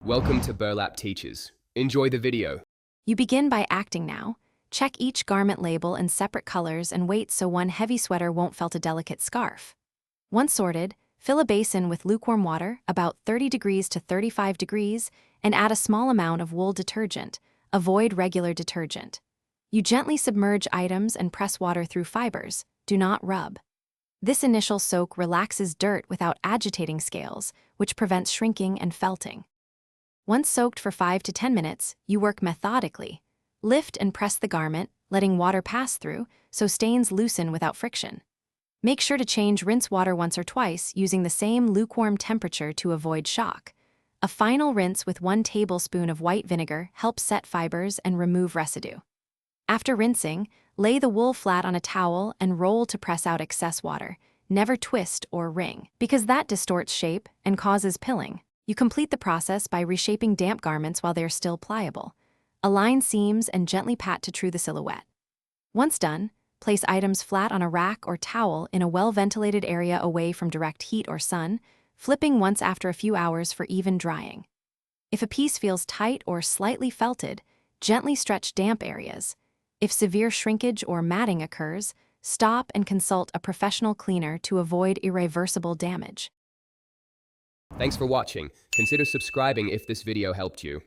Welcome to Burlap Teachers. Enjoy the video. You begin by acting now. Check each garment label in separate colors and wait so one heavy sweater won't felt a delicate scarf. Once sorted, fill a basin with lukewarm water, about 30 degrees to 35 degrees, and add a small amount of wool detergent. Avoid regular detergent. You gently submerge items and press water through fibers. Do not rub. This initial soak relaxes dirt without agitating scales, which prevents shrinking and felting. Once soaked for 5 to 10 minutes, you work methodically. Lift and press the garment, letting water pass through, so stains loosen without friction. Make sure to change rinse water once or twice using the same lukewarm temperature to avoid shock. A final rinse with 1 tablespoon of white vinegar helps set fibers and remove residue. After rinsing, lay the wool flat on a towel and roll to press out excess water. Never twist or wring, because that distorts shape and causes pilling. You complete the process by reshaping damp garments while they are still pliable. Align seams and gently pat to true the silhouette. Once done, place items flat on a rack or towel in a well-ventilated area away from direct heat or sun, flipping once after a few hours for even drying. If a piece feels tight or slightly felted, gently stretch damp areas. If severe shrinkage or matting occurs, stop and consult a professional cleaner to avoid irreversible damage. Thanks for watching. Consider subscribing if this video helped you.